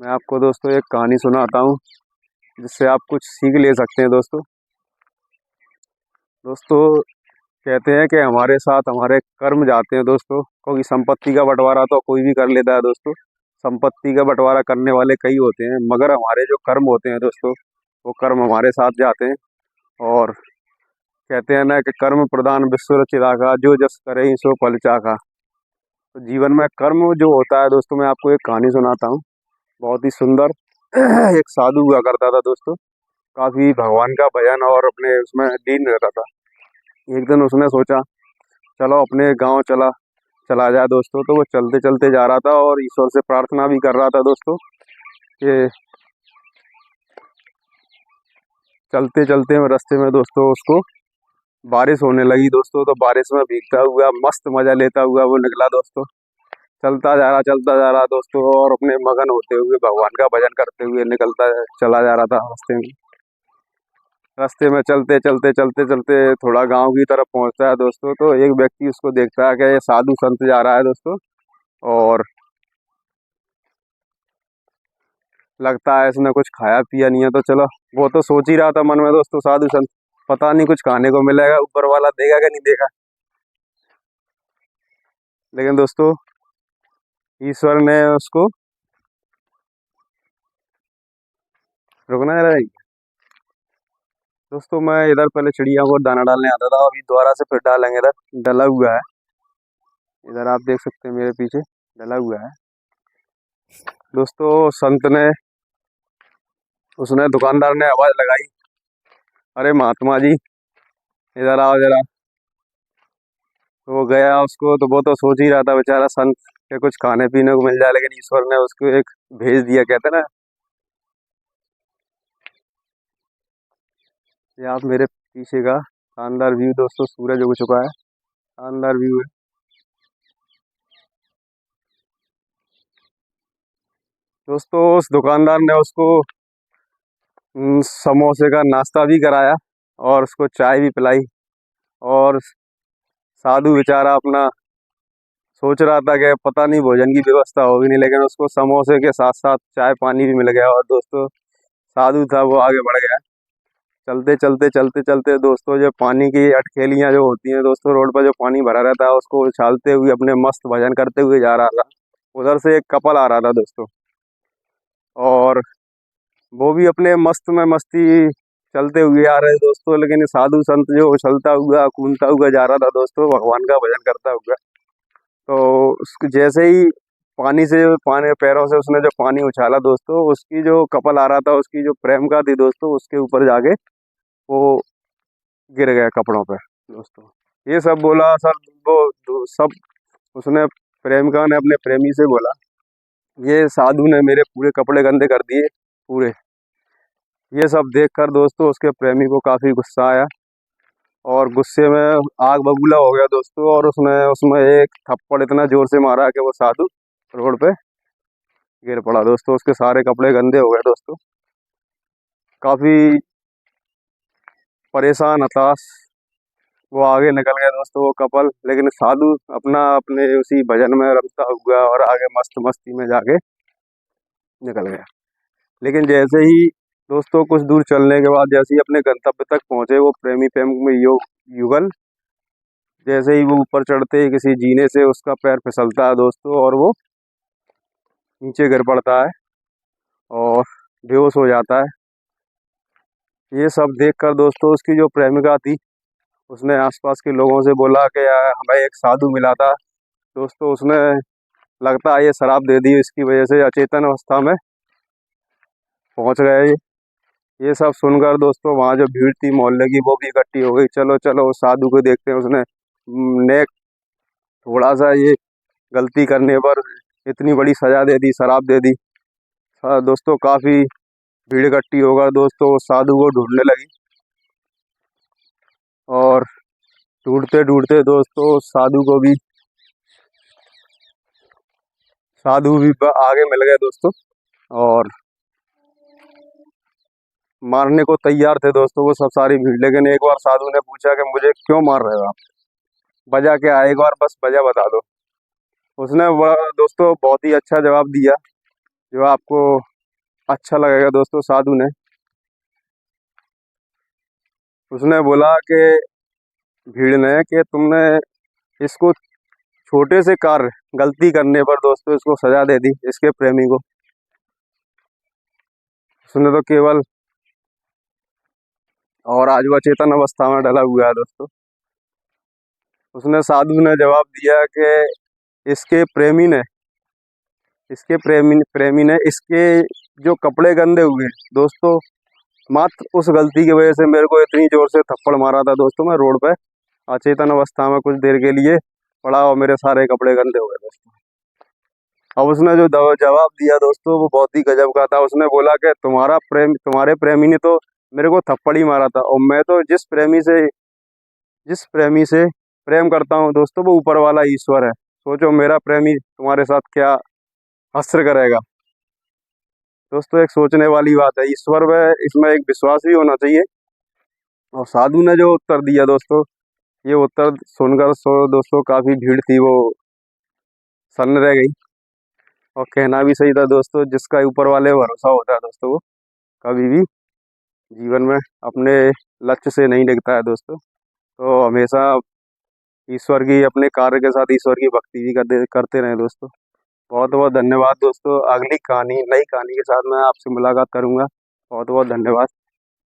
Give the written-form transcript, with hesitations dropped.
मैं आपको दोस्तों एक कहानी सुनाता हूँ जिससे आप कुछ सीख ले सकते हैं दोस्तों। दोस्तों कहते हैं कि हमारे साथ हमारे कर्म जाते हैं दोस्तों, क्योंकि संपत्ति का बंटवारा तो कोई भी कर लेता है दोस्तों। संपत्ति का बंटवारा करने वाले कई होते हैं, मगर हमारे जो कर्म होते हैं दोस्तों, वो कर्म हमारे साथ जाते हैं। और कहते हैं ना कि कर्म प्रधान विश्व रचिता, जो जस करे सो फल चाखा। तो जीवन में कर्म जो होता है दोस्तों, मैं आपको एक कहानी सुनाता हूँ, बहुत ही सुंदर। एक साधु हुआ करता था दोस्तों, काफी भगवान का भजन और अपने उसमें लीन रहता था। एक दिन उसने सोचा चलो अपने गांव चला चला जाए दोस्तों। तो वो चलते चलते जा रहा था और ईश्वर से प्रार्थना भी कर रहा था दोस्तों कि चलते चलते में रास्ते में दोस्तों उसको बारिश होने लगी दोस्तों। तो बारिश में भीगता हुआ मस्त मजा लेता हुआ वो निकला दोस्तों। चलता जा रहा दोस्तों, और अपने मगन होते हुए भगवान का भजन करते हुए निकलता चला जा रहा था रास्ते में। रास्ते में चलते चलते चलते चलते थोड़ा गांव की तरफ पहुंचता है दोस्तों। तो एक व्यक्ति उसको देखता है कि ये साधु संत जा रहा है दोस्तों, और लगता है इसने कुछ खाया पिया नहीं है। तो चलो, वो तो सोच ही रहा था मन में दोस्तों, साधु संत पता नहीं कुछ खाने को मिलेगा, ऊपर वाला देगा कि नहीं देगा। लेकिन दोस्तों ईश्वर ने उसको रुकना है। दोस्तों मैं इधर पहले चिड़िया को दाना डालने आता था, अभी दोबारा से फिर डालेंगे। इधर डला हुआ है, इधर आप देख सकते हैं मेरे पीछे डला हुआ है दोस्तों। संत ने उसने दुकानदार ने आवाज लगाई, अरे महात्मा जी इधर आओ जरा। तो वो गया उसको, तो वो तो सोच ही रहा था बेचारा संत के कुछ खाने पीने को मिल जाए, लेकिन ईश्वर ने उसको एक भेज दिया। कहते ना, ये आप मेरे पीछे का शानदार व्यू दोस्तों, सूरज उग चुका है, शानदार व्यू है दोस्तों। उस दुकानदार ने उसको समोसे का नाश्ता भी कराया और उसको चाय भी पिलाई। और साधु बेचारा अपना सोच रहा था कि पता नहीं भोजन की व्यवस्था होगी नहीं, लेकिन उसको समोसे के साथ साथ चाय पानी भी मिल गया। और दोस्तों साधु था वो आगे बढ़ गया। चलते चलते चलते चलते दोस्तों, जो पानी की अटखेलियाँ जो होती हैं दोस्तों, रोड पर जो पानी भरा रहता है उसको उछालते हुए अपने मस्त भजन करते हुए जा रहा था। उधर से एक कपल आ रहा था दोस्तों, और वो भी अपने मस्त में मस्ती चलते हुए आ रहे दोस्तों। लेकिन साधु संत जो उछलता हुआ कूदता हुआ जा रहा था दोस्तों, भगवान का भजन करता हुआ। तो उसके जैसे ही पानी पैरों से उसने जो पानी उछाला दोस्तों, उसकी जो कपल आ रहा था उसकी जो प्रेम का थी दोस्तों, उसके ऊपर जाके वो गिर गया कपड़ों पे दोस्तों। ये सब बोला सब, सब उसने प्रेमिका ने अपने प्रेमी से बोला, ये साधु ने मेरे पूरे कपड़े गंदे कर दिए पूरे। ये सब देखकर दोस्तों उसके प्रेमी को काफी गुस्सा आया, और गुस्से में आग बबूला हो गया दोस्तों। और उसने उसमें एक थप्पड़ इतना जोर से मारा कि वो साधु रोड पे गिर पड़ा दोस्तों। उसके सारे कपड़े गंदे हो गए दोस्तों। काफी परेशान हताश वो आगे निकल गया दोस्तों वो कपल। लेकिन साधु अपना अपने उसी भजन में रमता हुआ और आगे मस्त मस्ती में जाके निकल गया। लेकिन जैसे ही दोस्तों कुछ दूर चलने के बाद जैसे ही अपने गंतव्य तक पहुंचे, वो प्रेमी प्रेम में युगल, जैसे ही वो ऊपर चढ़ते ही किसी जीने से उसका पैर फिसलता है दोस्तों, और वो नीचे गिर पड़ता है और बेहोश हो जाता है। ये सब देखकर दोस्तों उसकी जो प्रेमिका थी, उसने आसपास के लोगों से बोला कि हमें एक साधु मिला था दोस्तों, उसने लगता है ये शराब दे दी, इसकी वजह से अचेतन अवस्था में पहुंच गए। ये सब सुनकर दोस्तों वहाँ जो भीड़ थी मोहल्ले की, वो भी इकट्ठी हो गई। चलो चलो उस साधु को देखते हैं, उसने ने थोड़ा सा ये गलती करने पर इतनी बड़ी सजा दे दी, शराब दे दी। दोस्तों काफी भीड़ इकट्ठी होकर दोस्तों उस साधु को ढूंढने लगी, और ढूंढते ढूंढते दोस्तों साधु भी आगे मिल गए दोस्तों, और मारने को तैयार थे दोस्तों वो सब सारी भीड़। लेकिन एक बार साधु ने पूछा कि मुझे क्यों मार रहे हो आप, वजह क्या है, एक बार बस वजह बता दो। उसने दोस्तों बहुत ही अच्छा जवाब दिया, जो आपको अच्छा लगेगा दोस्तों। साधु ने उसने बोला कि भीड़ ने कि तुमने इसको छोटे से कार्य गलती करने पर दोस्तों इसको सजा दे दी, इसके प्रेमी को। उसने तो केवल, और आज वह चेतन अवस्था में डला हुआ है दोस्तों। उसने, साधु ने जवाब दिया कि इसके प्रेमी ने प्रेमी ने इसके जो कपड़े गंदे हुए दोस्तों, मात्र उस गलती की वजह से मेरे को इतनी जोर से थप्पड़ मारा था दोस्तों। मैं रोड पे अचेतन अवस्था में कुछ देर के लिए पड़ा और मेरे सारे कपड़े गंदे हो गए दोस्तों। अब उसने जो जवाब दिया दोस्तों वो बहुत ही गजब का था। उसने बोला कि तुम्हारे प्रेमी ने तो मेरे को थप्पड़ ही मारा था, और मैं तो जिस प्रेमी से प्रेम करता हूँ दोस्तों वो ऊपर वाला ईश्वर है। सोचो मेरा प्रेमी तुम्हारे साथ क्या हश्र करेगा। दोस्तों एक सोचने वाली बात है। ईश्वर में, इसमें एक विश्वास भी होना चाहिए। और साधु ने जो उत्तर दिया दोस्तों, ये उत्तर सुनकर दोस्तों काफी भीड़ थी वो सन्न रह गई। और कहना भी सही था दोस्तों, जिसका ऊपर वाले भरोसा होता है दोस्तों वो कभी भी जीवन में अपने लक्ष्य से नहीं डिगता है दोस्तों। तो हमेशा ईश्वर की, अपने कार्य के साथ ईश्वर की भक्ति भी करते रहें दोस्तों। बहुत बहुत धन्यवाद दोस्तों। अगली कहानी, नई कहानी के साथ मैं आपसे मुलाकात करूंगा। बहुत बहुत धन्यवाद।